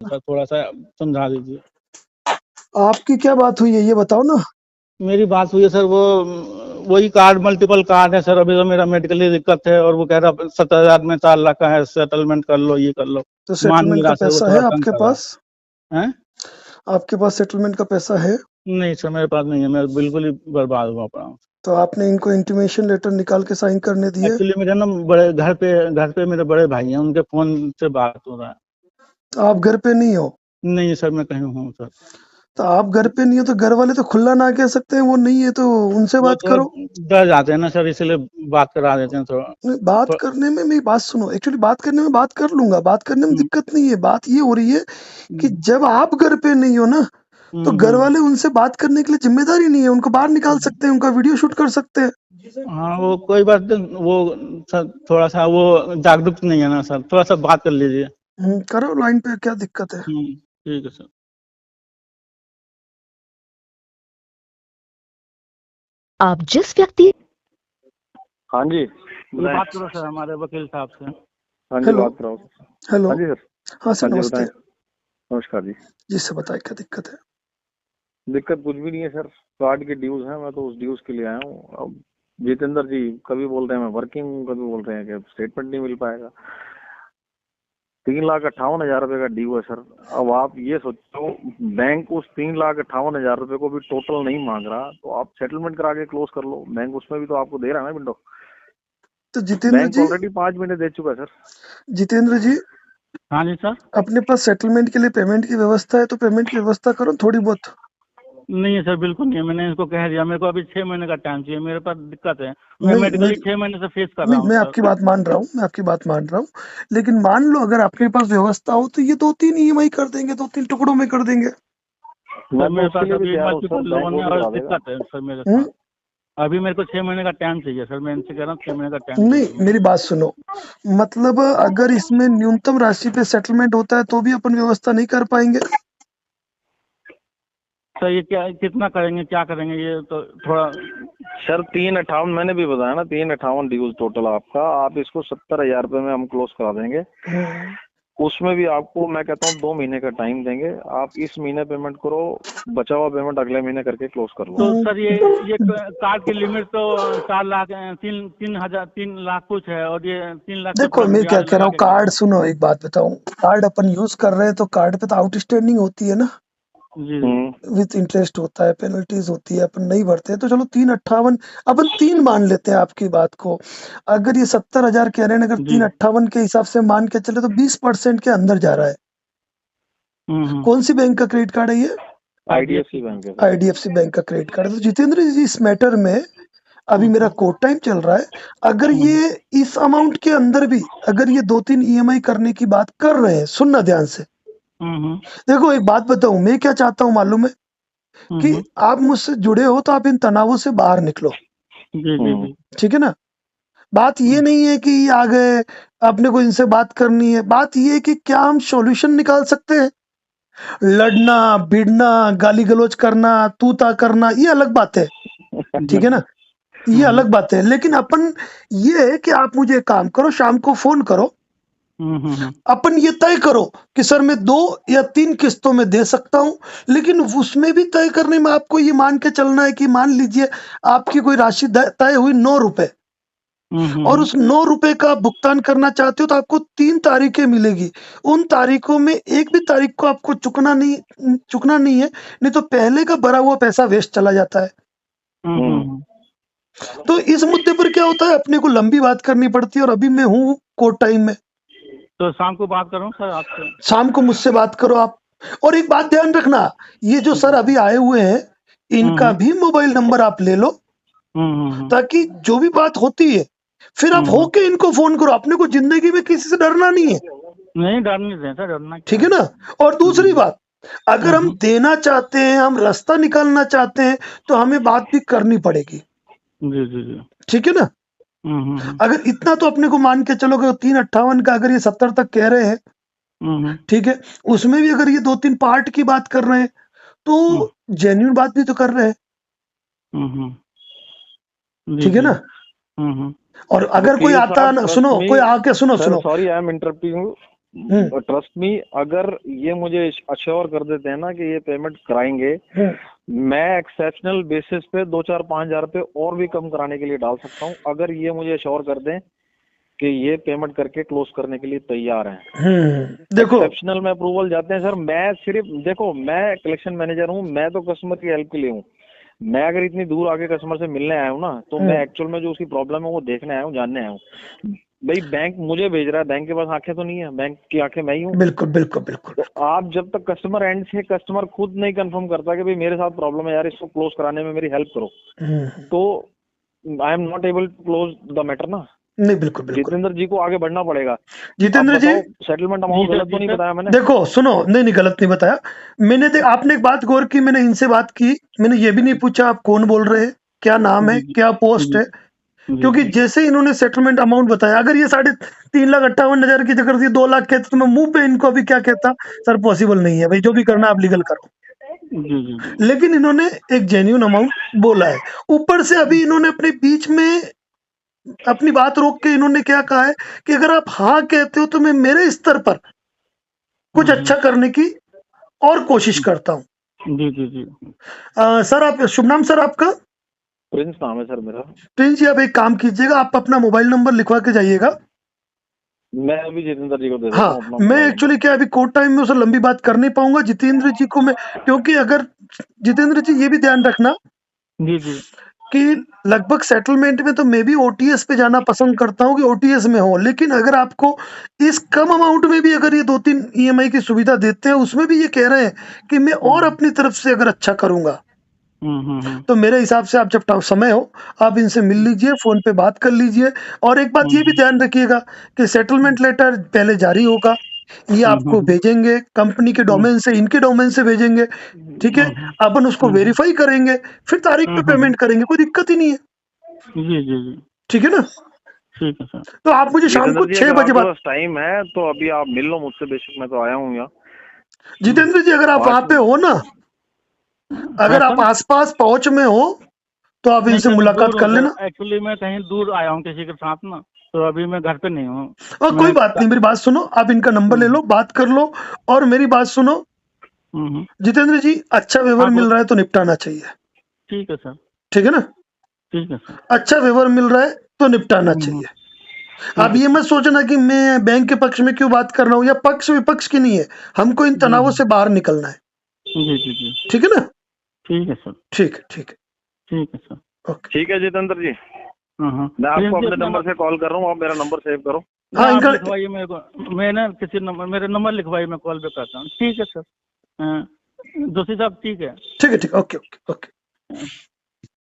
Sir थोड़ा सा समझा दीजिए। आपकी क्या बात हुई है ये बताओ ना। मेरी बात हुई है सर, वो वही कार्ड, मल्टीपल कार्ड है सर। अभी तो मेरा मेडिकली दिक्कत है और वो कह रहा 70,000 में 4 लाख का है, सेटलमेंट कर लो, ये कर लो। तो मान नहीं सेटलमेंट का रहा सर, वो पैसा थोड़ा है तंग आपके कर रहा पास? है। हैं? आपके पास सेटलमेंट का पैसा है? नहीं सर, मेरे पास नहीं है, मैं बिल्कुल ही बर्बाद हुआ पड़ा हूँ। तो आपने इनको इंटीमेशन लेटर निकाल के साइन करने दिए? एक्चुअली मेरे ना बड़े घर पे मेरे बड़े भाई हैं, उनके फोन से बात हो रहा है। तो आप घर पे नहीं हो? नहीं सर, मैं कहीं हूँ सर। तो आप घर पे नहीं हो तो घर वाले तो खुला ना कह सकते हैं वो नहीं है, तो उनसे वो बात थोड़ा करो। डर जाते हैं ना सर, इसलिए बात करा देते हैं थोड़ा। नहीं, बात करने में मेरी बात सुनो, एक्चुअली बात करने में बात कर लूंगा, बात करने में दिक्कत नहीं है। बात ये हो रही है कि जब आप घर पे नहीं हो ना, तो घर वाले उनसे बात करने के लिए जिम्मेदारी नहीं है, उनको बाहर निकाल सकते हैं, उनका वीडियो शूट कर सकते हैं। हाँ वो कोई बात नहीं, वो सर थोड़ा सा वो जागरूक नहीं है ना सर, थोड़ा सा बात कर लीजिए। करो लाइन पे, क्या दिक्कत है? ठीक है सर। आप जिस व्यक्ति हाँ जी, ये बात करो सर हमारे वकील साहब से। हाँ जी, हेलो बात कराओ। हेलो। हाँ जी सर। हाँ सर, हाँ जी, नमस्ते। बताएं। नमस्कार जी। जी सर बताए, क्या दिक्कत है? दिक्कत कुछ भी नहीं है सर, कार्ड के ड्यूज हैं, मैं तो उस ड्यूज के लिए आया हूँ। अब जितेंद्र जी कभी बोल रहे हैं मैं वर्किंग हूँ, कभी बोल रहे हैं कि स्टेटमेंट नहीं मिल पाएगा। 3,58,000 रुपए का ड्यू है सर। अब आप ये सोचो, बैंक उस 3,58,000 रुपए को भी टोटल नहीं मांग रहा, तो आप सेटलमेंट करा के क्लोज कर लो। बैंक उसमें भी तो आपको दे रहा है ना विंडो। तो जितेंद्र बैंक जी, ऑलरेडी 5 महीने दे चुका है सर। जितेंद्र जी, हाँ जी सर। अपने पास सेटलमेंट के लिए पेमेंट की व्यवस्था है तो पेमेंट की व्यवस्था करो थोड़ी बहुत। नहीं है सर, बिल्कुल नहीं है। मैंने इनको कह दिया, मेरे को अभी 6 महीने का टाइम चाहिए, मेरे पास दिक्कत है। मैं नहीं मेडिकली 6 महीने से फेस कर रहा नहीं, हूँ मैं सर। आपकी बात मान रहा हूँ, मैं आपकी बात मान रहा हूँ, लेकिन मान लो अगर आपके पास व्यवस्था हो तो ये 2-3 ईएमआई कर देंगे, 2-3 टुकड़ों में कर देंगे। सर मेरे पास अभी मल्टीपल लोन है और देगा। दिक्कत है सर मेरे हम्म? साथ। अभी मेरे को 6 महीने का टाइम चाहिए सर, मैं इनसे कह रहा हूँ 6 महीने का टाइम नहीं, चाहिए। मेरी बात सुनो, मतलब अगर इसमें न्यूनतम राशि पे सेटलमेंट होता है तो भी अपन व्यवस्था नहीं कर पाएंगे। सर ये क्या, कितना करेंगे, क्या करेंगे, ये तो थोड़ा। सर 3,58,000 मैंने भी बताया ना, 3,58,000 ड्यूज टोटल आपका। आप इसको 70,000 रुपए में हम क्लोज करा देंगे। उसमें भी आपको मैं कहता हूँ 2 महीने का टाइम देंगे। आप इस महीने पेमेंट करो, बचा हुआ पेमेंट अगले महीने करके क्लोज कर लो। तो सर ये कार्ड की लिमिट तो 4 लाख 3 लाख कुछ है, और ये 3 लाख देखो मैं क्या कह रहा हूँ, लगा कार्ड सुनो, एक बात बताऊं, कार्ड अपन यूज कर रहे हैं तो कार्ड पे तो आउटस्टैंडिंग होती है ना, जी विथ इंटरेस्ट होता है, पेनल्टीज होती है, अपन नहीं भरते तो चलो 3,58,000 अपन 3 मान लेते हैं आपकी बात को। अगर ये 70,000 कह रहे हैं, अगर 3,58,000 के हिसाब से मान के चले तो 20% के अंदर जा रहा है। कौन सी बैंक का क्रेडिट कार्ड है ये? IDFC बैंक है। IDFC बैंक का क्रेडिट कार्ड है। तो जितेंद्र जी, इस मैटर में अभी मेरा कोर्ट टाइम चल रहा है, अगर ये इस अमाउंट के अंदर भी अगर ये 2-3 ईएमआई करने की बात कर रहे हैं, सुनना ध्यान से। देखो एक बात बताऊं, मैं क्या चाहता हूं मालूम है कि आप मुझसे जुड़े हो तो आप इन तनावों से बाहर निकलो। ठीक है ना? बात ये नहीं है कि आ गए आपने को इनसे बात करनी है, बात ये है कि क्या हम सॉल्यूशन निकाल सकते हैं। लड़ना भिड़ना, गाली गलौज करना, तू ता करना, ये अलग बात है, ठीक है ना, ये अलग बात है। लेकिन अपन ये है कि आप मुझे एक काम करो, शाम को फोन करो, अपन ये तय करो कि सर मैं 2 या 3 किस्तों में दे सकता हूं, लेकिन उसमें भी तय करने में आपको ये मान के चलना है कि मान लीजिए आपकी कोई राशि तय हुई 9 रुपए, और उस 9 रुपए का भुगतान करना चाहते हो तो आपको 3 तारीखें मिलेगी। उन तारीखों में एक भी तारीख को आपको चुकना नहीं है, नहीं तो पहले का भरा हुआ पैसा वेस्ट चला जाता है। तो इस मुद्दे पर क्या होता है, अपने को लंबी बात करनी पड़ती है, और अभी मैं हूँ कोर्ट टाइम में। तो शाम को बात करूं सर आपसे? शाम को मुझसे बात करो आप। और एक बात ध्यान रखना, ये जो सर अभी आए हुए हैं, इनका भी मोबाइल नंबर आप ले लो, ताकि जो भी बात होती है फिर आप होके इनको फोन करो। अपने को जिंदगी में किसी से डरना नहीं है। नहीं, डरने से सर, डरना ठीक है ना? और दूसरी बात, अगर हम देना चाहते हैं, हम रास्ता निकालना चाहते हैं, तो हमें बात भी करनी पड़ेगी। जी। ठीक है ना? अगर इतना तो अपने को मान के चलोगे, 3,58,000 का अगर ये 70 तक कह रहे हैं, ठीक है, उसमें भी अगर ये 2-3 पार्ट की बात कर रहे हैं तो जेन्युइन बात भी तो कर रहे हैं। ठीक है ना? और अगर कोई आता ना, सुनो, कोई आके सुनो, sorry I am interrupting. Trust me, अगर ये मुझे अश्योर कर देते हैं ना कि ये पेमेंट कराएंगे, मैं एक्सेप्शनल बेसिस पे 2-4-5 हजार रुपए और भी कम कराने के लिए डाल सकता हूँ, अगर ये मुझे अश्योर कर दें कि ये पेमेंट करके क्लोज करने के लिए तैयार हैं। देखो एक्सेप्शनल में अप्रूवल जाते हैं सर। मैं सिर्फ देखो, मैं कलेक्शन मैनेजर हूँ, मैं तो कस्टमर की हेल्प के लिए हूँ। मैं अगर इतनी दूर आके कस्टमर से मिलने आया हूँ ना, तो मैं एक्चुअल में जो उसकी प्रॉब्लम है वो देखने आया हूँ, जानने आया हूँ। भाई बैंक मुझे भेज रहा है, बैंक के पास आंखें तो नहीं है, बैंक की आंखें मैं ही हूँ। बिल्कुल बिल्कुल बिल्कुल। तो आप जब तक कस्टमर एंड से कस्टमर खुद नहीं कंफर्म करता कि भाई मेरे साथ प्रॉब्लम है यार, इसको क्लोज कराने में मेरी हेल्प करो, तो I am not able to close the matter ना। नहीं बिल्कुल बिल्कुल। जितेंद्र जी को आगे बढ़ना पड़ेगा। जितेंद्र जी, सेटलमेंट अमाउंट गलत तो नहीं बताया मैंने? देखो सुनो, नहीं गलत नहीं बताया मैंने। आपने एक बात गौर की, मैंने इनसे बात की, मैंने ये भी नहीं पूछा आप कौन बोल रहे हैं, क्या नाम है, क्या पोस्ट है, क्योंकि जैसे इन्होंने सेटलमेंट अमाउंट बताया, अगर ये 3,58,000 की जगह 2 लाख कहते तो मैं मुंह पे इनको अभी क्या कहता, सर पॉसिबल नहीं है भाई, जो भी करना आप लीगल करो। लेकिन इन्होंने एक जेन्युइन अमाउंट बोला है। ऊपर से अभी इन्होंने अपने बीच में अपनी बात रोक के इन्होंने क्या कहा है कि अगर आप हाँ कहते हो तो मैं मेरे स्तर पर कुछ अच्छा करने की और कोशिश करता हूँ। जी। सर आप शुभ नाम सर आपका? प्रिंस नाम है सर मेरा। प्रिंस जी, आप एक काम कीजिएगा, आप अपना मोबाइल नंबर लिखवा के जाइएगा। मैं अभी जितेंद्र जी को दे देता हाँ, हूँ अपना मैं मोबाइल एक्चुअली क्या अभी कोर्ट टाइम में उसे लंबी बात कर नहीं पाऊंगा जितेंद्र जी को मैं, क्योंकि अगर जितेंद्र जी ये भी ध्यान रखना जी कि लगभग सेटलमेंट में तो मैं भी ओटीएस पे जाना पसंद करता हूँ कि ओटीएस में हो, लेकिन अगर आपको इस कम अमाउंट में भी अगर ये 2-3 ईएमआई की सुविधा देते हैं, उसमें भी ये कह रहे हैं कि मैं और अपनी तरफ से अगर अच्छा करूंगा, तो मेरे हिसाब से आप जब समय हो आप इनसे मिल लीजिए, फोन पे बात कर लीजिए। और एक बात ये भी ध्यान रखिएगा कि सेटलमेंट लेटर पहले जारी होगा, ये आपको भेजेंगे कंपनी के डोमेन से, इनके डोमेन से भेजेंगे, ठीक है, अपन उसको वेरीफाई करेंगे, फिर तारीख पे पेमेंट करेंगे, कोई दिक्कत ही नहीं है। जी ठीक है ना? ठीक है सर। तो आप मुझे शाम को 6 बजे बाद, टाइम है तो अभी आप मिल लो मुझसे, बेशक मैं तो आया हूँ यहाँ। जितेंद्र जी अगर आप वहां पे हो ना, अगर आप आसपास पहुंच में हो तो आप इनसे मुलाकात कर लेना। एक्चुअली मैं कहीं दूर आया हूँ किसी के साथ ना, तो अभी मैं घर पे नहीं हूँ। और कोई बात नहीं, मेरी बात सुनो, आप इनका नंबर ले लो, बात कर लो, और मेरी बात सुनो जितेंद्र जी, अच्छा व्यवहार मिल रहा है तो निपटाना चाहिए। ठीक है सर। ठीक है ना? ठीक है सर। अच्छा व्यवहार मिल रहा है तो निपटाना चाहिए। आप ये मत सोचना कि मैं बैंक के पक्ष में क्यों बात कर रहा हूँ, या पक्ष विपक्ष की नहीं है, हमको इन तनावों से बाहर निकलना है। जी ठीक है ना? ठीक है सर। ठीक है ठीक है ठीक है सर। ओके। ठीक है जितेंद्र जी, मैं आपको अपने नंबर से कॉल कर रहा हूँ, आप मेरा नंबर सेव करो। हाँ, इनका लिखवाइए मेरे को, मैं ना किसी नंबर, मेरे नंबर लिखवाइए, मैं कॉल बैक करता हूँ। ठीक है सर। जोशी साहब ठीक है। ठीक है, ओके ओके ओके।